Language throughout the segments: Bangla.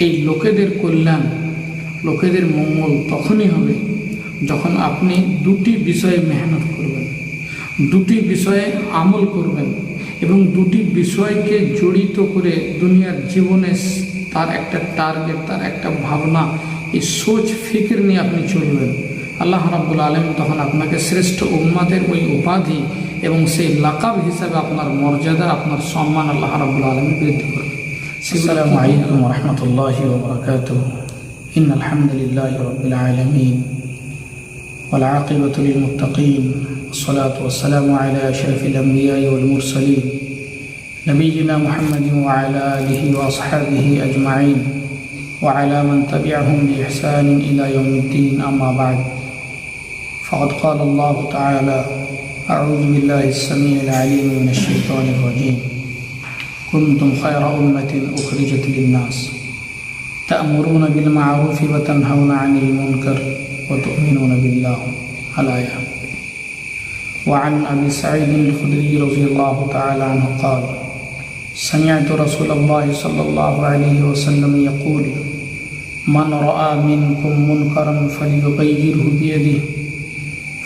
এই লোকেদের কল্যাণ, লোকেদের মঙ্গল তখনই হবে যখন আপনি দুটি বিষয়ে মেহনত করবেন, দুটি বিষয়ে আমল করবেন এবং দুটি বিষয়কে জড়িত করে দুনিয়ার জীবনে তার একটা টার্গেট, তার একটা ভাবনা, এই সোচ ফিকির নিয়ে আপনি চলবেন। আল্লাহ রাব্বুল আলামিন তখন আপনাকে শ্রেষ্ঠ উম্মাতের ওই উপাধি এবং সেই লাকাব হিসাবে আপনার মর্যাদা, আপনার সম্মান আল্লাহ রাব্বুল আলামিন বৃদ্ধি করবেন। আসসালামু আলাইকুম ওয়া রাহমাতুল্লাহি ওয়া বারাকাতুহু। ইন্নাল হামদুলিল্লাহি রাব্বিল আলামিন ওয়াল আকিবাতু লিল মুত্তাকিন ওয়াসসালাতু ওয়াসসালামু আলা আশরাফিল আমবিয়াই ওয়াল মুরসালিন নবিয়িনা মুহাম্মাদিন ওয়া আলা আলিহি ওয়া আসহাবিহি আজমাইন ওয়া আলা মান তাবি'আহুম বিইহসানিন ইলা ইয়াউমিদ্দিন। আম্মা বা'দ। فقد قال الله تعالى: أعوذ بالله السميع العليم من الشيطان الرجيم كنتم خير أمة أخرجت للناس تأمرون بالمعروف وتنهون عن المنكر وتؤمنون بالله. الآية. وعن أبي سعيد الخدري رضي الله تعالى عنه قال: سمعت رسول الله صلى الله عليه وسلم يقول: من رأى منكم منكرا فليغيره بيده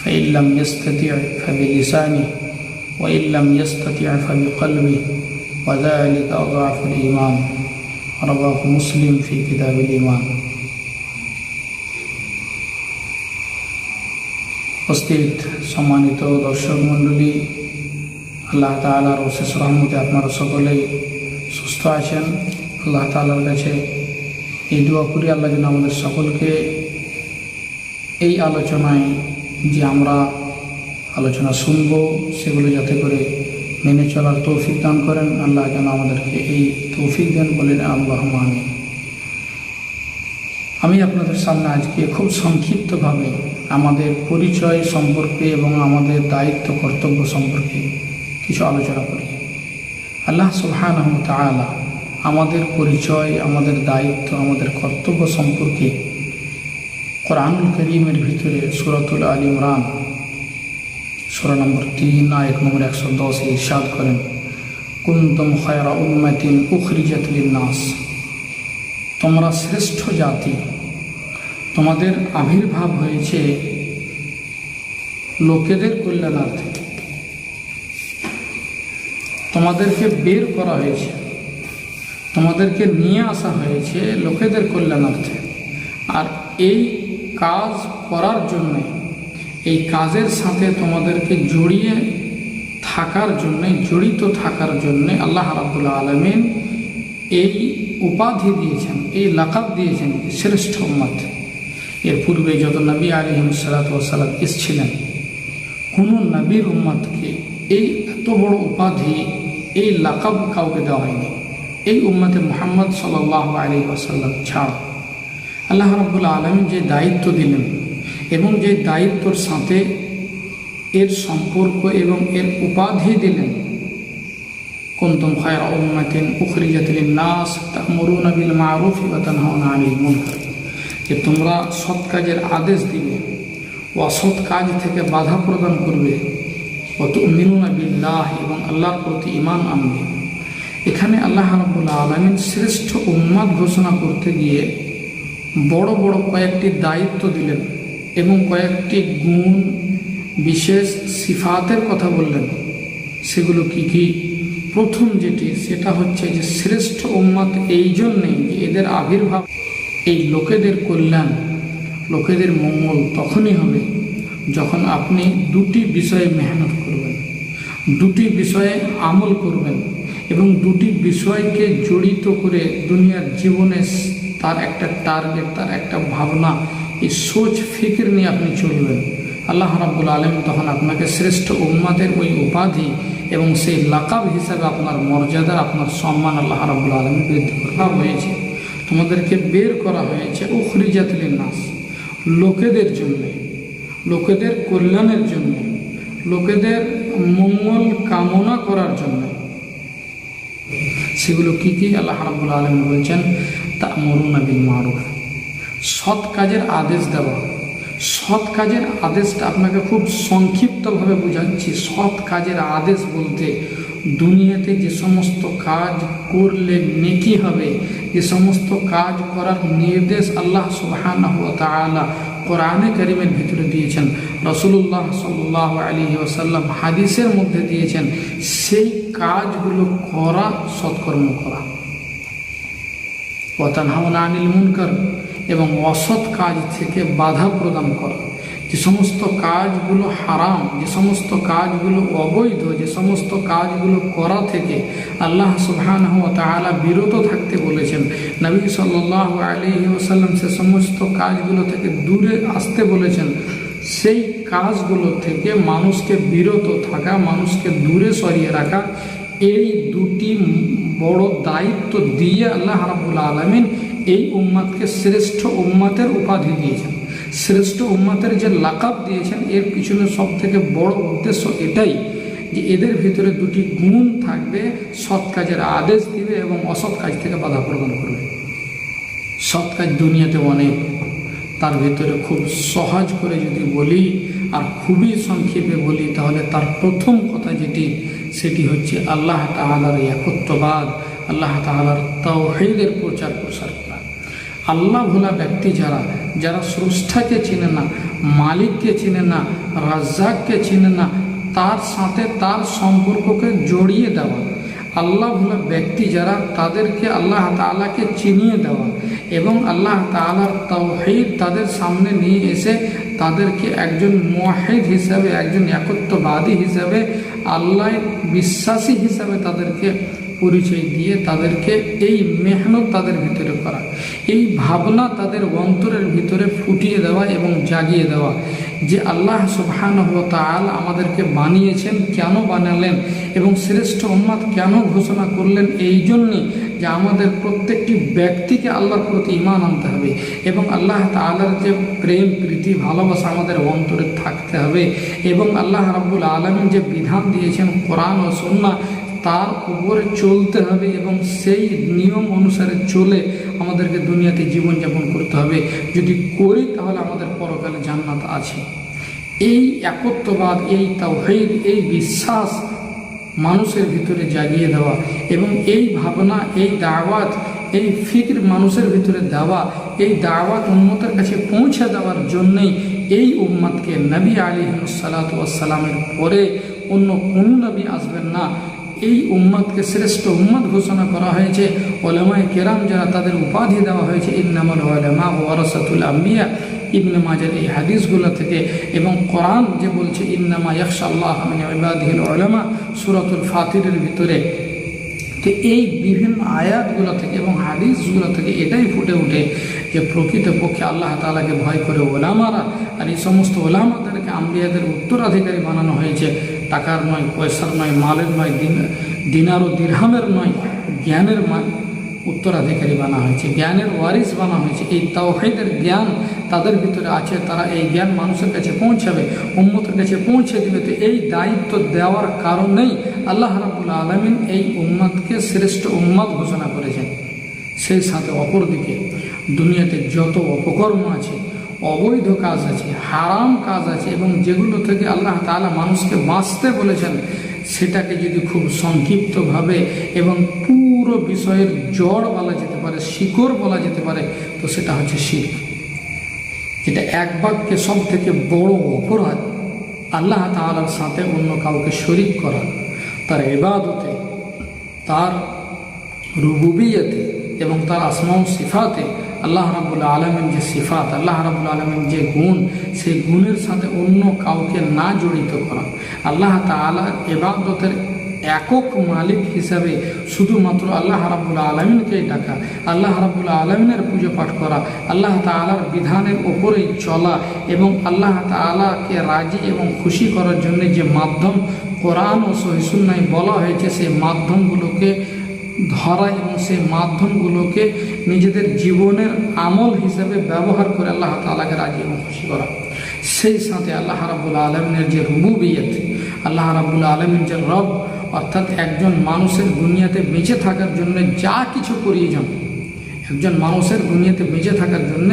فإن لم يستطع فبلسانه وإن لم يستطع فبقلبه وذلك أضعف الإيمان. رواه مسلم في كتاب الإيمان. উপস্থিত সম্মানিত দর্শক মণ্ডলী, আল্লাহ তাআলার অশেষ রহমতে আপনারা সকলেই সুস্থ আছেন। আল্লাহ তাআলার কাছে এই দোয়া করি, আল্লাহ যেন আমাদের সকলকে এই আলোচনায় যে আমরা আলোচনা শুনব সেগুলো যাতে করে মেনে চলার তৌফিক দান করেন। আল্লাহ যেন আমাদেরকে এই তৌফিক দেন বলেন আল্লাহুম্মা আমিন। আমি আপনাদের সামনে আজকে খুব সংক্ষিপ্তভাবে আমাদের পরিচয় সম্পর্কে এবং আমাদের দায়িত্ব কর্তব্য সম্পর্কে কিছু আলোচনা করি। আল্লাহ সুবহানাহু ওয়া তাআলা আমাদের পরিচয়, আমাদের দায়িত্ব, আমাদের কর্তব্য সম্পর্কে কোরআনুল কারীমের ভিতরে সূরাতুল আল ইমরান সূরা নম্বর 3 আয়াত নম্বর 110 এ ইরশাদ করেন: কুনতুম খায়রা উম্মাতিন উখরিজাত লিন-নাস, তোমরা শ্রেষ্ঠ জাতি, তোমাদের আবির্ভাব হয়েছে লোকেদের কল্যাণার্থে, তোমাদেরকে বের করা হয়েছে, তোমাদেরকে নিয়ে আসা হয়েছে লোকেদের কল্যাণার্থে। আর এই কাজ করার জন্য, এই কাজের সাথে তোমাদেরকে জড়িত থাকার জন্য আল্লাহ রাব্বুল আলামিন এই উপাধি দিয়েছেন, এই লাকাব দিয়েছেন শ্রেষ্ঠ উম্মত। এর পূর্বে যত নবী আলাইহিস সালাতু ওয়াস সালাম এসেছিলেন, কোনো নবীর উম্মতকে এই এত বড় উপাধি, এই লাকাব কাউকে দেওয়া হয়নি, এই উম্মতে মুহাম্মদ সাল্লাল্লাহু আলাইহি ওয়াসাল্লাম ছাড়া। আল্লাহ রাব্বুল আলামিন যে দায়িত্ব দিলেন এবং যে দায়িত্বর সাথে এর সম্পর্ক এবং এর উপাধি দিলেন, কুনতুম খায়রা উম্মাতিন উখরিজাত লিন-নাস তা'মুরুনা বিল মা'রুফ ওয়া তানহাউনা আনিল মুনকার, যে তোমরা সৎ কাজের আদেশ দিবে, অসৎ কাজ থেকে বাধা প্রদান করবে, ওয়া তু'মিনুনা বিল্লাহ, এবং আল্লাহর প্রতি ঈমান আনবে। এখানে আল্লাহ রাব্বুল আলামিন শ্রেষ্ঠ উম্মত ঘোষণা করতে গিয়ে বড় বড় কয়েকটি দায়িত্ব দিলেন এবং কয়েকটি গুণ, বিশেষ সিফাতের কথা বললেন। সেগুলো কি কি? প্রথম যেটি, সেটা হচ্ছে যে শ্রেষ্ঠ উম্মত এই জন্যেই যে এদের আবির্ভাব, এই লোকেদের কল্যাণ, লোকেদের মঙ্গল তখনই হবে যখন আপনি দুটি বিষয়ে মেহনত করবেন, দুটি বিষয়ে আমল করবেন এবং দুটি বিষয়কে জড়িত করে দুনিয়ার জীবনে তার একটা টার্গেট, তার একটা ভাবনা, এই সোচ ফিকির নিয়ে আপনি চলবেন। আল্লাহ রাব্বুল আলামিন তখন আপনাকে শ্রেষ্ঠ উম্মাতের ওই উপাধি এবং সেই লাকাব হিসাবে আপনার মর্যাদা, আপনার সম্মান আল্লাহ রাব্বুল আলামিন বৃদ্ধি করা হয়েছে। তোমাদেরকে বের করা হয়েছে উখরিজাত লিন-নাস, লোকেদের জন্য, লোকেদের কল্যাণের জন্য, লোকেদের মঙ্গল কামনা করার জন্য। সেগুলো কি কি? আল্লাহ রাব্বুল আলামিন বলছেন তা'মুরুনা বিল মা'রুফ, সৎ কাজের আদেশ দেওয়া। সৎ কাজের আদেশটা আপনাকে খুব সংক্ষিপ্তভাবে বোঝাচ্ছি। সৎ কাজের আদেশ বলতে দুনিয়াতে যে সমস্ত কাজ করলে নেকি হবে, যে সমস্ত কাজ করার নির্দেশ আল্লাহ সুবহানাহু ওয়া তাআলা কোরআনে কারীমের ভিতরে দিয়েছেন, রাসূলুল্লাহ সাল্লাল্লাহু আলাইহি ওয়াসাল্লাম হাদিসের মধ্যে দিয়েছেন, সেই কাজগুলো করা, সৎকর্ম করা। ওয়া তানহাউনা আনিল মুনকার, এবং অসৎ কাজ থেকে বাধা প্রদান করা। যে সমস্ত কাজগুলো হারাম, যে সমস্ত কাজগুলো অবৈধ, যে সমস্ত কাজগুলো করা থেকে আল্লাহ সুবহানাহু ওয়া তাআলা বিরত থাকতে বলেছেন, নবী সাল্লাল্লাহু আলাইহি ওয়াসাল্লাম সে সমস্ত কাজগুলো থেকে দূরে আসতে বলেছেন, সেই কাজগুলো থেকে মানুষকে বিরত থাকা, মানুষকে দূরে সরিয়ে রাখা, এই দুটি বড় দায়িত্ব দিয়ে আল্লাহ রাব্বুল আলামিন এই উম্মাতকে শ্রেষ্ঠ উম্মাতের উপাধি দিয়েছেন। শ্রেষ্ঠ উম্মাতের যে লাকাব দিয়েছেন, এর পিছনে সব থেকে বড় উদ্দেশ্য এটাই যে এদের ভিতরে দুটি গুণ থাকবে, সৎ কাজের আদেশ দিবে এবং অসৎ কাজ থেকে বাধা প্রদান করবে। সৎ কাজ দুনিয়াতে অনেক, তার ভিতরে খুব সহজ করে যদি বলি আর খুবই সংক্ষেপে বলি, তাহলে তার প্রথম কথা যেটি, সেটি হচ্ছে আল্লাহ তাআলার একত্ববাদ, আল্লাহ তাআলার তাওহীদের প্রচার প্রসার করা। আল্লাহ ভোলা ব্যক্তি যারা স্রষ্টাকে চিনে না, মালিককে চিনে না, রাজ্জাককে চিনে না, তার সাথে তার সম্পর্ককে জড়িয়ে দেওয়া। আল্লাহ ভোলা ব্যক্তি তাদেরকে আল্লাহ তাআলাকে চিনিয়ে দেওয়া এবং আল্লাহ তাআলার তাওহীদ তাদের সামনে নিয়ে এসে তাদেরকে একজন মুওয়াহিদ হিসাবে, একজন একত্ববাদী হিসাবে, আল্লাহ বিশ্বাসী হিসাবে তাদেরকে পরিচয় দিয়ে তাদেরকে এই মেহনত তাদের ভিতরে করা, এই ভাবনা তাদের অন্তরের ভিতরে ফুটিয়ে দেওয়া এবং জাগিয়ে দেওয়া যে আল্লাহ সুবহানাহু ওয়া তাআলা আমাদেরকে বানিয়েছেন, কেন বানালেন এবং শ্রেষ্ঠ উম্মত কেন ঘোষণা করলেন, এই জন্যই যে আমাদের প্রত্যেকটি ব্যক্তিকে আল্লাহর প্রতি ঈমান আনতে হবে এবং আল্লাহ তাআলার যে প্রেম, প্রীতি, ভালোবাসা আমাদের অন্তরে থাকতে হবে এবং আল্লাহ রাব্বুল আলামিন যে বিধান দিয়েছেন কোরআন ও সুন্নাহ, তার উপরে চলতে হবে এবং সেই নিয়ম অনুসারে চলে আমাদেরকে দুনিয়াতে জীবনযাপন করতে হবে। যদি করি তাহলে আমাদের পরকালে জান্নাত আছে। এই একত্ববাদ, এই তাওহীদ, এই বিশ্বাস মানুষের ভিতরে জাগিয়ে দেওয়া এবং এই ভাবনা, এই দাওয়াত, এই ফিকর মানুষের ভিতরে দেওয়া, এই দাওয়াত উম্মতের কাছে পৌঁছে দেওয়ার জন্যই এই উম্মতকে নবী আলাইহিস সালাতু ওয়াস সালামের পরে অন্য কোনো নবী আসবেন না। এই উম্মতকে শ্রেষ্ঠ উম্মত ঘোষণা করা হয়েছে। উলামায়ে কেরাম যারা, তাদের উপাধি দেওয়া হয়েছে ইন্নামাল উলামা ওয়ারাসাতুল আম্বিয়া, ইবনে মাজার এই হাদিসগুলো থেকে, এবং কোরআন যে বলছে ইন্নামা ইয়াখশাল্লাহ মিন ইবাদিহিল উলামা, সূরাতুল ফাতিরের ভিতরে। তো এই বিভিন্ন আয়াতগুলো থেকে এবং হাদিসগুলো থেকে এটাই ফুটে ওঠে যে প্রকৃতপক্ষে আল্লাহ তাআলাকে ভয় করে ওলামারা, আর এই সমস্ত ওলামাদেরকে আম্বিয়াদের উত্তরাধিকারী বানানো হয়েছে। টাকার নয়, পয়সার নয়, মালের নয়, দিনার ও দিরহামের নয়, জ্ঞানের উত্তরাধিকারী বানা হয়েছে, জ্ঞানের ওয়ারিস বানা হয়েছে। এই তাওহীদের জ্ঞান তাদের ভিতরে আছে, তারা এই জ্ঞান মানুষের কাছে পৌঁছাবে, উম্মতের কাছে পৌঁছে দিবে। তো এই দায়িত্ব দেওয়ার কারণেই আল্লাহ রাব্বুল আলামিন এই উম্মতকে শ্রেষ্ঠ উম্মত ঘোষণা করেছেন। সেই সাথে অপরদিকে দুনিয়াতে যত অপকর্ম আছে, অবৈধ কাজ আছে, হারাম কাজ আছে এবং যেগুলো থেকে আল্লাহ তাআলা মানুষকে বাঁচতে বলেছেন, সেটাকে যদি খুব সংক্ষিপ্তভাবে এবং পুরো বিষয়ের জড় বলা যেতে পারে, শিকড় বলা যেতে পারে, তো সেটা হচ্ছে শিরক। যেটা এক বাক্যে সব থেকে বড় অপরাধ, আল্লাহ তাআলার সাথে অন্য কাউকে শরীক করা, তার ইবাদতে, তার রুবুবিয়তে এবং তার আসমা ও সিফাতে। আল্লাহ রাব্বুল আলামিন যে সিফাত, আল্লাহ রাব্বুল আলামিন যে গুণ, সেই গুণের সাথে অন্য কাউকে না জড়িত করা, আল্লাহ তাআলার ইবাদতের একক মালিক হিসাবে শুধুমাত্র আল্লাহ রাব্বুল আলামিনকেই ডাকা, আল্লাহ রাব্বুল আলামিনের পুজো পাঠ করা, আল্লাহ তাআলার বিধানের ওপরেই চলা এবং আল্লাহ তাআলাকে রাজি এবং খুশি করার জন্য যে মাধ্যম কোরআন ও সহিহ সুন্নাহয় বলা হয়েছে, সেই মাধ্যমগুলোকে ধরা এবং সেই মাধ্যমগুলোকে নিজেদের জীবনের আমল হিসেবে ব্যবহার করে আল্লাহ তাআলাকে রাজি এবং খুশি করা। সেই সাথে আল্লাহ রাব্বুল আলামিনের যে রুবুবিয়ত, আল্লাহ রাব্বুল আলামিন যে রব, অর্থাৎ একজন মানুষের দুনিয়াতে বেঁচে থাকার জন্য যা কিছু প্রয়োজন, একজন মানুষের দুনিয়াতে বেঁচে থাকার জন্য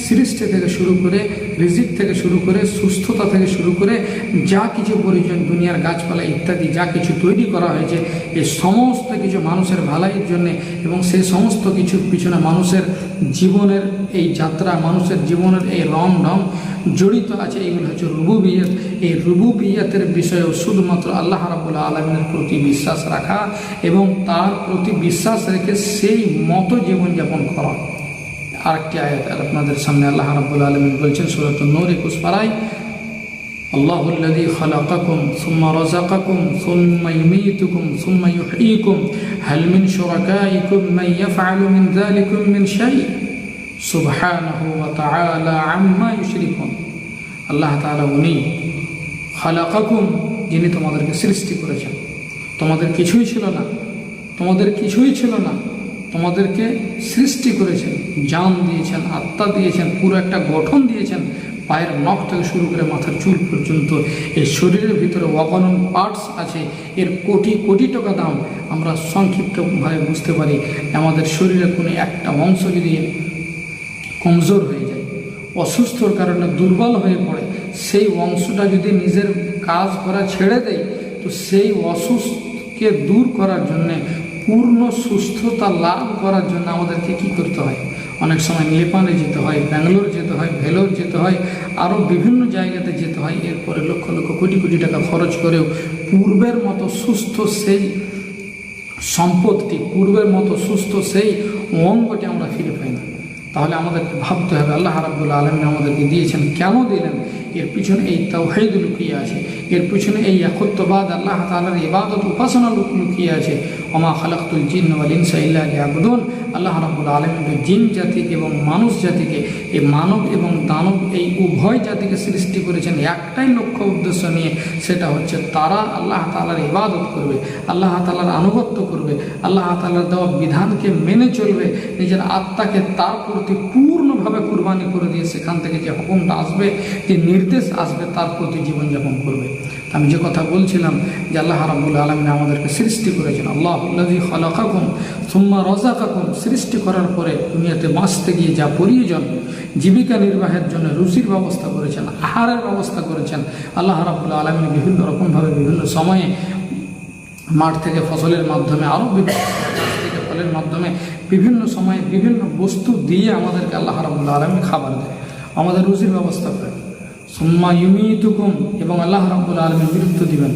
সৃষ্টি থেকে শুরু করে রিজিক থেকে শুরু করে, সুস্থতা থেকে শুরু করে যা কিছু প্রয়োজন, দুনিয়ার গাছপালা ইত্যাদি যা কিছু তৈরি করা হয়েছে, এই সমস্ত কিছু মানুষের ভালাইয়ের জন্যে, এবং সেই সমস্ত কিছুর পিছনে মানুষের জীবনের এই যাত্রা, মানুষের জীবনের এই রমঢম জড়িত আছে। এইগুলো হচ্ছে রুবুবিয়ত। এই রুবুবিয়তের বিষয়েও শুধুমাত্র আল্লাহ রাব্বুল আলামিনের প্রতি বিশ্বাস রাখা এবং তার প্রতি বিশ্বাস রেখে সেই মতো জীবনযাপন করা। আরেকটি আয়াত আপনাদের সামনে আল্লাহ রাব্বুল আলামিন বলছেন সূরাতুন নূর 21 পারায়, আল্লাহুল্লাযী খালাকাকুম সুম্মা রাযাকাকুম সুম্মা ইউমীতুকুম সুম্মা ইউহয়ীকুম হাল মিন শুরাকাইকুম মান ইয়াফআলু মিন যালিকুম মিন শাই সুবহানাহু ওয়া তাআলা আম্মা ইউশরিকুন। আল্লাহ তাআলা উনি খালাকাকুম, যিনি তোমাদেরকে সৃষ্টি করেছেন। তোমাদের কিছুই ছিল না, তোমাদের কিছুই ছিল না, তোমাদেরকে সৃষ্টি করেছেন, জান দিয়েছেন, আত্মা দিয়েছেন, পুরো একটা গঠন দিয়েছেন। পায়ের নখ থেকে শুরু করে মাথার চুল পর্যন্ত এই শরীরের ভিতরে অগণন পার্টস আছে, এর কোটি কোটি টাকা দাম। আমরা সংক্ষিপ্তভাবে বুঝতে পারি, আমাদের শরীরে কোনো একটা অংশ যদি কমজোর হয়ে যায়, অসুস্থর কারণে দুর্বল হয়ে পড়ে, সেই অংশটা যদি নিজের কাজ করা ছেড়ে দেয়, তো সেই অসুস্থকে দূর করার জন্যে, পূর্ণ সুস্থতা লাভ করার জন্য আমাদেরকে কি করতে হয়? অনেক সময় নেপালে যেতে হয়, ব্যাঙ্গালোর যেতে হয়, ভেলোর যেতে হয়, আরও বিভিন্ন জায়গাতে যেতে হয়। এরপরে লক্ষ লক্ষ কোটি কোটি টাকা খরচ করেও পূর্বের মতো সুস্থ সেই সম্পদটি, পূর্বের মতো সুস্থ সেই অঙ্গটি আমরা ফিরে পাই না। তাহলে আমাদেরকে ভাবতে হবে আল্লাহ রাব্বুল আলামিন আমাদেরকে দিয়েছেন, কেন দিলেন? এর পিছনে এই তাওহীদ লুকিয়ে আছে, এর পিছনে এই একত্ববাদ, আল্লাহ তাআলার ইবাদত উপাসনা লুকিয়ে আছে। ওমা খালাকতুল জিন্না ওয়াল ইনসা ইল্লা লিয়াবুদুন। আল্লাহ রাব্বুল আলামিন জিন জাতিকে এবং মানুষ জাতিকে, এই মানব এবং দানব এই উভয় জাতিকে সৃষ্টি করেছেন একটাই লক্ষ্য উদ্দেশ্য নিয়ে, সেটা হচ্ছে তারা আল্লাহ তাআলার ইবাদত করবে, আল্লাহ তাআলার আনুগত্য করবে, আল্লাহ তাআলার দেওয়া বিধানকে মেনে চলবে, নিজের আত্মাকে তার প্রতি পূর্ণভাবে কুরবানি করে দিয়ে সেখান থেকে যে হুকুমটা আসবে, যে নির্দেশ আসবে, তার প্রতি জীবনযাপন করবে। আমি যে কথা বলছিলাম যে আল্লাহ রাব্বুল আলামিন আমাদেরকে সৃষ্টি করেছেন, আল্লাহুল্লাযী খালাকাকুম সুম্মা রাযাকাকুম, সৃষ্টি করার পরে দুনিয়াতে বাঁচতে গিয়ে যা প্রয়োজন, জীবিকা নির্বাহের জন্য রুচির ব্যবস্থা করেছেন, আহারের ব্যবস্থা করেছেন। আল্লাহ রাব্বুল আলামিন বিভিন্ন রকমভাবে বিভিন্ন সময়ে মাঠ থেকে ফসলের মাধ্যমে, আরও বিভিন্ন থেকে ফলের মাধ্যমে বিভিন্ন সময়ে বিভিন্ন বস্তু দিয়ে আমাদেরকে আল্লাহ রাব্বুল আলামিন খাবার দেয়, আমাদের রুচির ব্যবস্থা করে। সুম্মা ইউমীতুকুম, এবং আল্লাহ রাব্বুল আলামিন মৃত্যু দিবেন,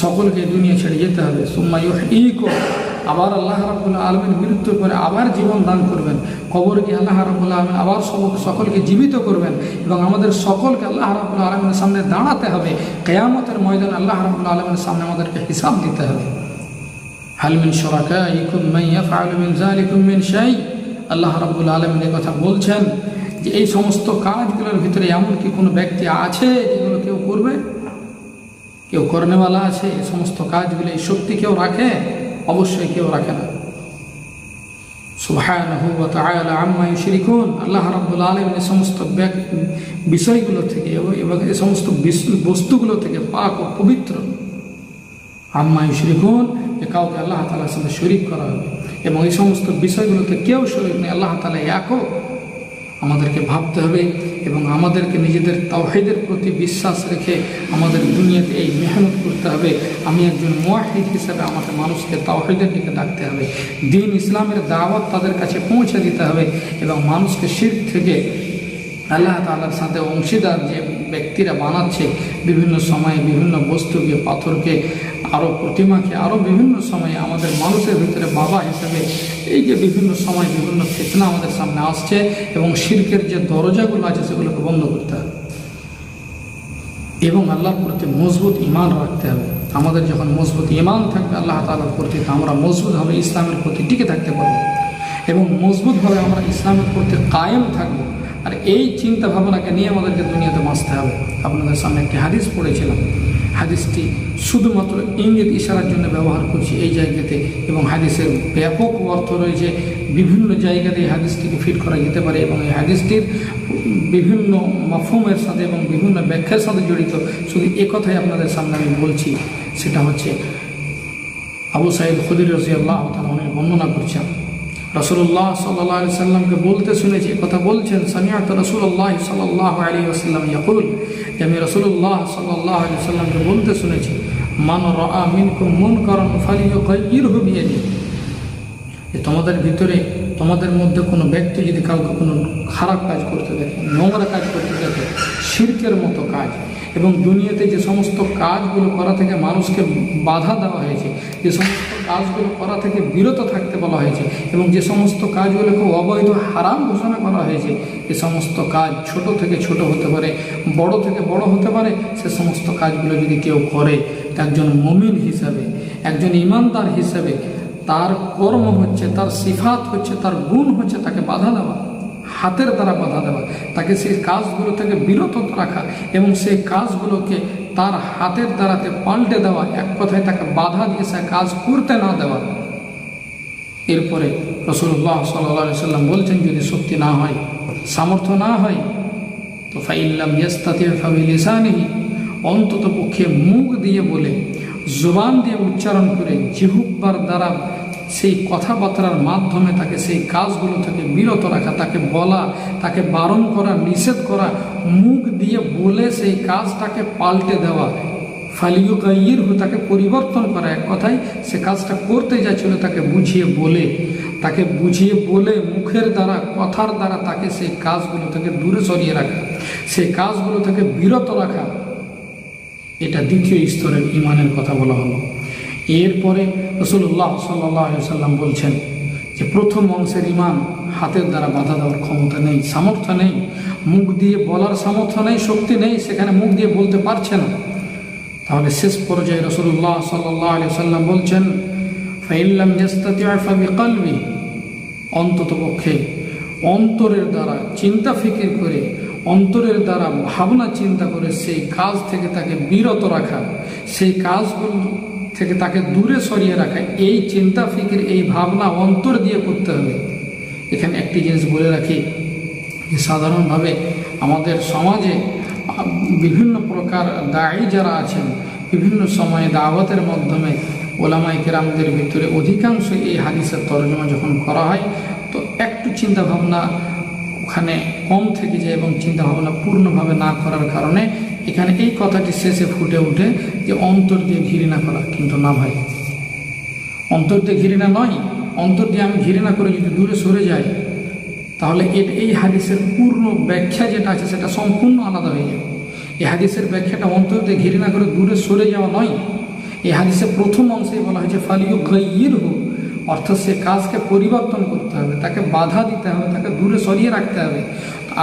সকলকে দুনিয়া ছেড়ে যেতে হবে। সুম্মা ইউহয়ীকুম, আবার আল্লাহ রাব্বুল আলামিন মৃত্যু করে আবার জীবন দান করবেন, কবরে গিয়ে আল্লাহ রাব্বুল আলামিন আবার সকলকে জীবিত করবেন, এবং আমাদের সকলকে আল্লাহ রাব্বুল আলামিনের সামনে দাঁড়াতে হবে। কিয়ামতের ময়দানে আল্লাহ রাব্বুল আলামিনের সামনে আমাদেরকে হিসাব দিতে হবে। হাল মিন শুরাকাইকুম মান ইয়াফআলু মিন যালিকুম মিন শাই। আল্লাহ রাব্বুল আলামিন এই কথা বলছেন যে এই সমস্ত কাজগুলোর ভিতরে এমন কি কোনো ব্যক্তি আছে যেগুলো কেউ করবে? কেউ করনেওয়ালা আছে? এই সমস্ত কাজগুলো, এই শক্তি কেউ রাখে? অবশ্যই কেউ রাখে না। সুবহানাহু ওয়া তাআলা আম্মা ইউশরিকুন। আল্লাহ রাব্বুল আলামিন এই সমস্ত বিষয়গুলো থেকে এবং এই সমস্ত বস্তুগুলো থেকে পাক ও পবিত্র। আম্মা ইউশরিকুন, যে কাউকে আল্লাহ তাআলার সাথে শরীক করা হবে, এবং এই সমস্ত বিষয়গুলোতে কেউ শরীক নেই, আল্লাহ তাআলা একক। আমাদেরকে ভাবতে হবে এবং আমাদেরকে নিজেদের তাওহীদের প্রতি বিশ্বাস রেখে আমাদের দুনিয়াতে এই মেহনত করতে হবে। আমি একজন মুওয়াহিদ হিসেবে আমাকে মানুষকে তাওহীদের দিকে ডাকতে হবে, দ্বীন ইসলামের দাওয়াত তাদের কাছে পৌঁছে দিতে হবে, এবং মানুষকে শিরক থেকে আল্লাহ তাআলার সাথে অংশীদার যে ব্যক্তিরা বানাচ্ছে, বিভিন্ন সময়ে বিভিন্ন বস্তুকে, পাথরকে, আরও প্রতিমাকে, আরও বিভিন্ন সময়ে আমাদের মানুষের ভিতরে বাবা হিসেবে এই যে বিভিন্ন সময় বিভিন্ন ফিতনা আমাদের সামনে আসছে, এবং শিরকের যে দরজাগুলো আছে সেগুলোকে বন্ধ করতে হবে, এবং আল্লাহর প্রতি মজবুত ঈমান রাখতে হবে। আমাদের যখন মজবুত ঈমান থাকবে আল্লাহ তাআলার প্রতি, আমরা মজবুতভাবে ইসলামের প্রতি টিকে থাকতে পারবো, এবং মজবুতভাবে আমরা ইসলামের প্রতি কায়েম থাকবো। আর এই চিন্তা ভাবনাকে নিয়ে আমাদেরকে দুনিয়াতে বাঁচতে হবে। আপনাদের সামনে একটি হাদিস পড়েছিলাম, হাদিসটি শুধুমাত্র ইঙ্গিত ইশারার জন্য ব্যবহার করছি এই জায়গাতে, এবং হাদিসের ব্যাপক অর্থ রয়েছে, বিভিন্ন জায়গাতে এই হাদিসটিকে ফিট করা যেতে পারে, এবং এই হাদিসটির বিভিন্ন মাফহুমের সাথে এবং বিভিন্ন ব্যাখ্যার সাথে জড়িত। শুধু একথাই আপনাদের সামনে আমি বলছি, সেটা হচ্ছে আবু সাঈদ খুদরি রাদিয়াল্লাহু তাআলা বর্ণনা করছেন, রাসূলুল্লাহ সাল্লাল্লাহু আলাইহি সাল্লামকে বলতে শুনেছি, কথা বলছেন, সামিআতু রাসূলুল্লাহ সাল্লাল্লাহু আলাইহি ওয়াসাল্লাম ইয়াকুল, যে আমি রাসূলুল্লাহ সাল্লাল্লাহু আলাইহি সাল্লামকে বলতে শুনেছি, মান রাআ মিনকুম মুনকারান ফালিয়ুগাইয়িরহু বিয়াদিহি, যে তোমাদের মধ্যে কোনো ব্যক্তি যদি কাউকে কোনো খারাপ কাজ করতে দেখে, নোংরা কাজ করতে দেখে, শিরকের মতো কাজ, এবং দুনিয়াতে যে সমস্ত কাজগুলো করা থেকে মানুষকে বাধা দেওয়া হয়েছে, যে সমস্ত কাজগুলো করা থেকে বিরত থাকতে বলা হয়েছে, এবং যে সমস্ত কাজগুলোকে অবৈধ হারাম ঘোষণা করা হয়েছে, যে সমস্ত কাজ ছোট থেকে ছোট হতে পারে, বড় থেকে বড় হতে পারে, সে সমস্ত কাজগুলো যদি কেউ করে, একজন মুমিন হিসাবে, একজন ইমানদার হিসাবে তার কর্ম হচ্ছে, তার সিফাত হচ্ছে, তার গুণ হচ্ছে তাকে বাধা দেওয়া, হাতের দ্বারা বাধা দেওয়া, তাকে সেই কাজগুলো থেকে বিরত রাখা, এবং সেই কাজগুলোকে তার হাতের দ্বারাতে পাল্টে দেওয়া, এক কথায় তাকে বাধা দিয়ে সে কাজ করতে না দেওয়া। এরপরে রাসূলুল্লাহ সাল্লাল্লাহু আলাইহি সাল্লাম বলছেন, যদি শক্তি না হয়, সামর্থ্য না হয়, তো ফাইল্লাম ইয়াস্তাতি' ফাবিলিসানিহি, অন্তত পক্ষে মুখ দিয়ে বলে, জবান দিয়ে উচ্চারণ করে, জিহ্বার দ্বারা সেই কথাবার্তার মাধ্যমে তাকে সেই কাজগুলো থেকে বিরত রাখা, তাকে বলা, তাকে বারণ করা, নিষেধ করা, মুখ দিয়ে বলে সেই কাজটাকে পাল্টে দেওয়া, ফালিয়ুগাইয়িরহু, তাকে পরিবর্তন করা, এক কথায় সে কাজটা করতে যাচ্ছিল তাকে বুঝিয়ে বলে মুখের দ্বারা, কথার দ্বারা তাকে সেই কাজগুলো থেকে দূরে সরিয়ে রাখা, সেই কাজগুলো থেকে বিরত রাখা। এটা দ্বিতীয় স্তরের ইমানের কথা বলা হলো। এরপরে রাসূলুল্লাহ সাল্লাল্লাহু আলাইহি সাল্লাম বলছেন যে প্রথম অংশের ইমান, হাতের দ্বারা বাধা দেওয়ার ক্ষমতা নেই, সামর্থ্য নেই, মুখ দিয়ে বলার সামর্থ্য নেই, শক্তি নেই, সেখানে মুখ দিয়ে বলতে পারছে না। তাহলে শেষ পর্যায়ে রাসূলুল্লাহ সাল্লাল্লাহু আলাইহি সাল্লাম বলছেন, ফাইল্লাম ইয়াস্তাতি' ফাবিকলবি, অন্তত পক্ষে অন্তরের দ্বারা চিন্তা ফিকির করে, অন্তরের দ্বারা ভাবনা চিন্তা করে সেই কাজ থেকে তাকে বিরত রাখা, সেই কাজগুলো থেকে তাকে দূরে সরিয়ে রাখা, এই চিন্তা ফিকির, এই ভাবনা অন্তর দিয়ে করতে হবে। এখানে একটি জিনিস বলে রাখি, যে সাধারণভাবে আমাদের সমাজে বিভিন্ন প্রকার দায়ী যারা আছেন, বিভিন্ন সময়ে দাওয়াতের মাধ্যমে ওলামায়ে কেরামদের ভিতরে অধিকাংশ এই হাদিসের তরজমা যখন করা হয়, তো একটু চিন্তা ভাবনা ওখানে কম থেকে যায়, এবং চিন্তা ভাবনা পূর্ণভাবে না করার কারণে এখানে এই কথাটি শেষে ফুটে ওঠে যে অন্তর দিয়ে ঘৃণা করা। কিন্তু না ভাই, অন্তর দিয়ে ঘৃণা নয়। অন্তর দিয়ে আমি ঘৃণা করে যদি দূরে সরে যাই, তাহলে এই হাদিসের পূর্ণ ব্যাখ্যা যেটা আছে সেটা সম্পূর্ণ আলাদা হয়ে যাবে। এই হাদিসের ব্যাখ্যাটা অন্তর দিয়ে ঘৃণা করে দূরে সরে যাওয়া নয়। এই হাদিসের প্রথম অংশেই বলা হয়েছে ফালিয়ুগাইয়িরহু, অর্থাৎ সে কাজকে পরিবর্তন করতে হবে, তাকে বাধা দিতে হবে, তাকে দূরে সরিয়ে রাখতে হবে।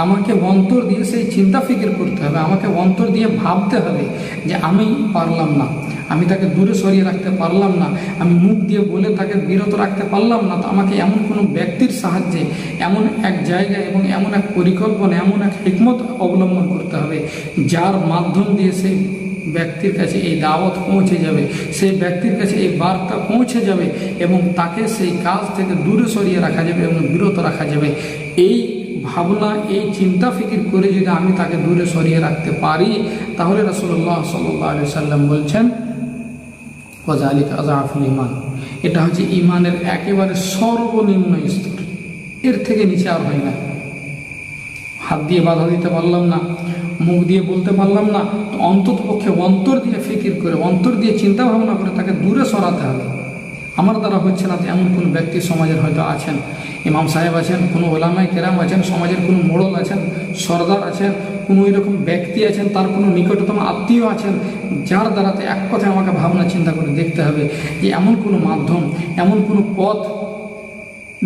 আমাকে অন্তর দিয়ে সেই চিন্তা ফিকির করতে হবে, আমাকে অন্তর দিয়ে ভাবতে হবে যে আমি পারলাম না, আমি তাকে দূরে সরিয়ে রাখতে পারলাম না, আমি মুখ দিয়ে বলে তাকে বিরত রাখতে পারলাম না, তো আমাকে এমন কোনো ব্যক্তির সাহায্যে, এমন এক জায়গায় এবং এমন এক পরিকল্পনা, এমন এক হিকমত অবলম্বন করতে হবে, যার মাধ্যম দিয়ে সেই ব্যক্তির কাছে এই দাওয়াত পৌঁছে যাবে, সেই ব্যক্তির কাছে এই বার্তা পৌঁছে যাবে, এবং তাকে সেই কাজ থেকে দূরে সরিয়ে রাখা যাবে এবং বিরত রাখা যাবে। এই ভাবনা, এই চিন্তা ফিকির করে যদি আমি তাকে দূরে সরিয়ে রাখতে পারি, তাহলে রাসূলুল্লাহ সাল্লাল্লাহু আলাইহি সাল্লাম বলছেন, ওয়াযালিকা আযআফুল ঈমান, এটা হচ্ছে ঈমানের একেবারে সর্বনিম্ন স্তর, এর থেকে নিচে আর হয় না। হাত দিয়ে বাধা দিতে পারলাম না, মুখ দিয়ে বলতে পারলাম না, তো অন্তত পক্ষে অন্তর দিয়ে ফিকির করে, অন্তর দিয়ে চিন্তা ভাবনা করে তাকে দূরে সরাতে হবে। আমার দ্বারা হচ্ছে না, এমন কোনো ব্যক্তি সমাজের হয়তো আছেন, ইমাম সাহেব আছেন, কোনো ওলামায়ে কেরাম আছেন, সমাজের কোনো মোড়ল আছেন, সর্দার আছেন, কোনো এরকম ব্যক্তি আছেন, তার কোনো নিকটতম আত্মীয় আছেন, যার দ্বারাতে এক কথায় আমাকে ভাবনা চিন্তা করে দেখতে হবে যে এমন কোনো মাধ্যম, এমন কোনো পথ,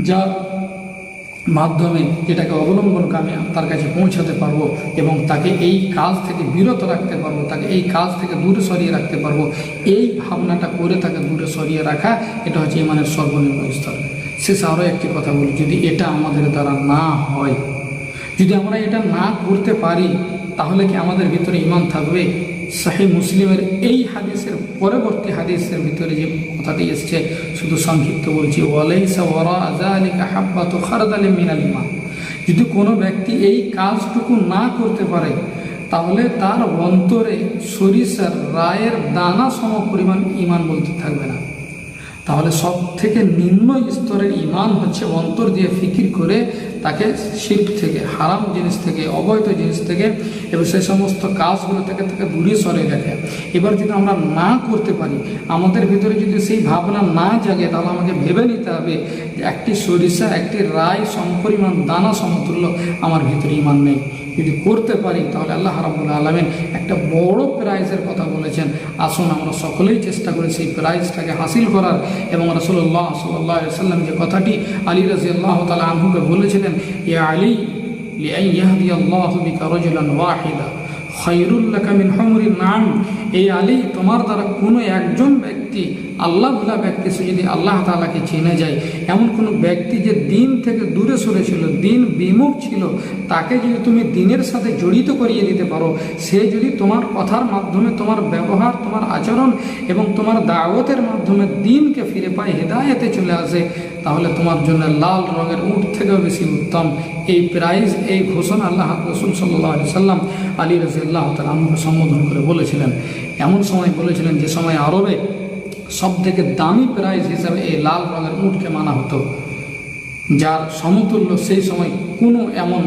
যার মাধ্যমে যেটাকে অবলম্বন করে আমি তার কাছে পৌঁছাতে পারবো এবং তাকে এই কাজ থেকে বিরত রাখতে পারবো, তাকে এই কাজ থেকে দূরে সরিয়ে রাখতে পারবো। এই ভাবনাটা করে তাকে দূরে সরিয়ে রাখা, এটা হচ্ছে ঈমানের সর্বনিম্ন স্তর। শেষে আরও একটি কথা বলি, যদি এটা আমাদের দ্বারা না হয়, যদি আমরা এটা না করতে পারি, তাহলে কি আমাদের ভিতরে ঈমান থাকবে? সহিহ মুসলিমের এই হাদিসের পরবর্তী হাদিসের ভিতরে যে কথাটি এসছে, শুধু সংক্ষিপ্ত বলছি, ওয়ালাইসা ওয়ারা যালিকা হাব্বাতু খারদালিন মিনাল ঈমান। যদি কোনো ব্যক্তি এই কাজটুকু না করতে পারে, তাহলে তার অন্তরে সরিষার রায়ের দানা সম পরিমাণ ঈমান বলতে থাকবে না। তাহলে সব থেকে নিম্ন স্তরের ঈমান হচ্ছে অন্তর দিয়ে ফিকির করে তাকে শিরক থেকে, হারাম জিনিস থেকে, অবৈধ জিনিস থেকে এবং সেই সমস্ত কাজগুলো থেকে তাকে দূরে সরে রাখে। এবার যদি আমরা না করতে পারি, আমাদের ভিতরে যদি সেই ভাবনা না জাগে, তাহলে আমাকে ভেবে নিতে হবে যে একটি সরিষা, একটি রায় সমপরিমাণ দানা সমতুল্য আমার ভিতরে ঈমান নেই। যদি করতে পারি তাহলে আল্লাহ রাব্বুল আলামিন একটা বড় প্রাইজের কথা বলেছেন। আসুন আমরা সকলেই চেষ্টা করি সেই প্রাইজটাকে হাসিল করার। এবং রাসূলুল্লাহ সাল্লাল্লাহু আলাইহি ওয়াসাল্লাম যে কথাটি আলী রাদিয়াল্লাহু তাআলা আনহুকে বলেছিলেন, ইয়া আলী লিআন ইয়াহদিয়াল্লাহু বিকা রাজুলান ওয়াহিদা খায়রুল লাকা মিন হুমরিন নাম। এই আলী, তোমার দ্বারা কোনো একজন ব্যক্তি, আল্লাহ ভোলা ব্যক্তি, সে যদি আল্লাহ তাআলাকে চিনে যায়, এমন কোনো ব্যক্তি যে দিন থেকে দূরে সরে ছিল, দিন বিমুখ ছিল, তাকে যদি তুমি দিনের সাথে জড়িত করিয়ে দিতে পারো, সে যদি তোমার কথার মাধ্যমে, তোমার ব্যবহার, তোমার আচরণ এবং তোমার দাওয়াতের মাধ্যমে দিনকে ফিরে পায়, হেদায়েতে চলে আসে, তাহলে তোমার জন্য লাল রঙের উট থেকেও বেশি উত্তম এই প্রাইজ, এই ঘোষণা আল্লাহ রাসূল সাল্লাল্লাহু আলাইহি সাল্লাম আলী রাদিয়াল্লাহু তাআলা আনহুকে সম্বোধন করে বলেছিলেন। এমন সময় বলেছিলেন যে সময় আরবে সব থেকে দামি প্রাইজ হিসাবে এই লাল রঙের উটকে মানা হতো, যার সমতুল্য সেই সময় কোনো এমন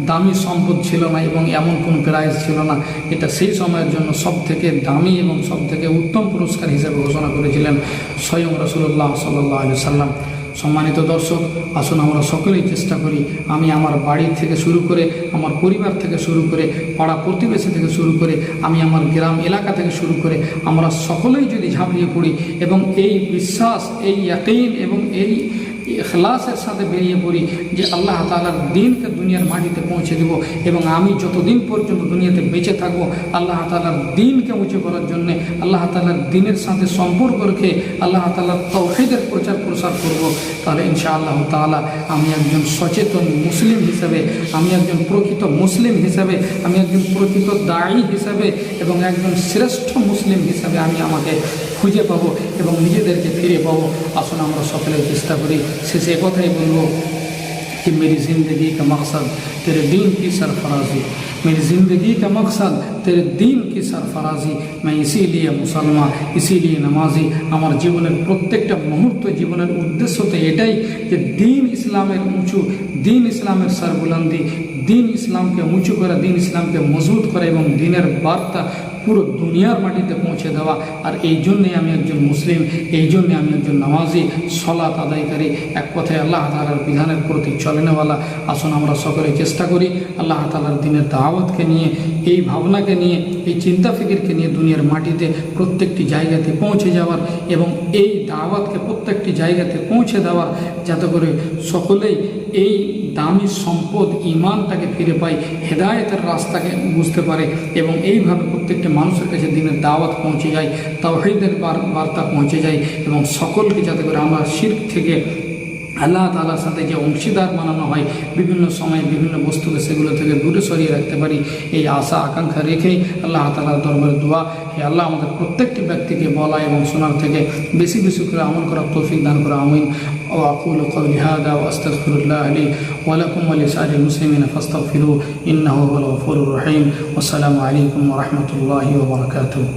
দামি সম্পদ ছিল না এবং এমন কোনো প্রাইজ ছিল না। এটা সেই সময়ের জন্য সব থেকে দামি এবং সব থেকে উত্তম পুরস্কার হিসেবে ঘোষণা করেছিলেন স্বয়ং রাসূলুল্লাহ সাল্লাল্লাহু আলাইহি সাল্লাম। সম্মানিত দর্শক, আসুন আমরা সকলেই চেষ্টা করি, আমি আমার বাড়ি থেকে শুরু করে, আমার পরিবার থেকে শুরু করে, পাড়া প্রতিবেশী থেকে শুরু করে, আমি আমার গ্রাম এলাকা থেকে শুরু করে, আমরা সকলেই যদি ঝাঁপিয়ে পড়ি এবং এই বিশ্বাস, এই ইয়াকিন এবং এই ইখলাসের সাথে বেরিয়ে পড়ি যে আল্লাহ তাআলার দ্বীনকে দুনিয়ার মাটিতে পৌঁছে দেব এবং আমি যতদিন পর্যন্ত দুনিয়াতে বেঁচে থাকবো আল্লাহ তাআলার দ্বীনকে উঁচু করার জন্যে, আল্লাহ তাআলার দ্বীনের সাথে সম্পর্ক রেখে আল্লাহ তাআলার তাওহীদের প্রচার প্রসার করব, তাহলে ইনশাআল্লাহ তাআলা আমি একজন সচেতন মুসলিম হিসেবে, আমি একজন প্রকৃত মুসলিম হিসেবে, আমি একজন প্রকৃত দায়ী হিসেবে এবং একজন শ্রেষ্ঠ মুসলিম হিসেবে আমি আমাকে খুঁজে পাবো এবং নিজেদেরকে ফিরে পাবো। আসুন আমরা সকলে চেষ্টা করি। শেষে কথাই বলবো कि मेरी ज़िंदगी का मकसद तेरे दीन की सरफराजी, मेरी ज़िंदगी का मकसद तेरे दीन की सरफराजी, मैं इसीलिए मुसलमान, इसीलिए नमाजी। আমার জীবনের প্রত্যেকটা মুহূর্ত, জীবনের উদ্দেশ্য তো এটাই যে দিন ইসলামের উঁচু, দিন ইসলামের সরবুলন্দি, দিন ইসলামকে উঁচু করা, দিন ইসলামকে মজবুত করা এবং দিনের বার্তা পুরো দুনিয়ার মাটিতে পৌঁছে দেওয়া। আর এই জন্যে আমি একজন মুসলিম, এই জন্যে আমি একজন নামাজি, সলাত আদায়কারী, এক কথায় আল্লাহ তাআলার বিধানের প্রতি চলেনেওয়ালা। আসুন আমরা সকলে চেষ্টা করি আল্লাহ তাআলার দিনের দাওয়াতকে নিয়ে, এই ভাবনাকে নিয়ে, এই চিন্তা ফিকিরকে নিয়ে দুনিয়ার মাটিতে প্রত্যেকটি জায়গাতে পৌঁছে যাওয়ার এবং এই দাওয়াতকে প্রত্যেকটি জায়গাতে পৌঁছে দেওয়ার, যাতে করে সকলেই এই দামি সম্পদ ঈমানটাকে ফিরে পায়, হেদায়েতের রাস্তাকে বুঝতে পারে এবং এইভাবে প্রত্যেকটা মানুষের কাছে দিনের দাওয়াত পৌঁছে যায়, তাওহীদের বার্তা পৌঁছে যায় এবং সকলকে যাতে করে আমরা শিরক থেকে, আল্লাহ তাআলার সাথে যে অংশীদার বানানো হয় বিভিন্ন সময়ে বিভিন্ন বস্তুকে, সেগুলো থেকে দূরে সরিয়ে রাখতে পারি, এই আশা আকাঙ্ক্ষা রেখেই আল্লাহ তাআলার দরবারে দোয়া, হে আল্লাহ আমাদের প্রত্যেকটি ব্যক্তিকে বলা এবং শোনার থেকে বেশি বেশি করে আমল করার তৌফিক দান করা। আমিন। ওয়া আকুলু কওলি হাযা ওয়া আস্তাগফিরুল্লাহ লি ওয়া লাকুম ওয়া লিসাইরিল মুসলিমিনা ফাস্তাগফিরুহু ইন্নাহু হুয়াল গফুরুর রহিম। ওয়া আসসালামু আলাইকুম ওয়া রাহমাতুল্লাহি ওয়া বারাকাতুহু।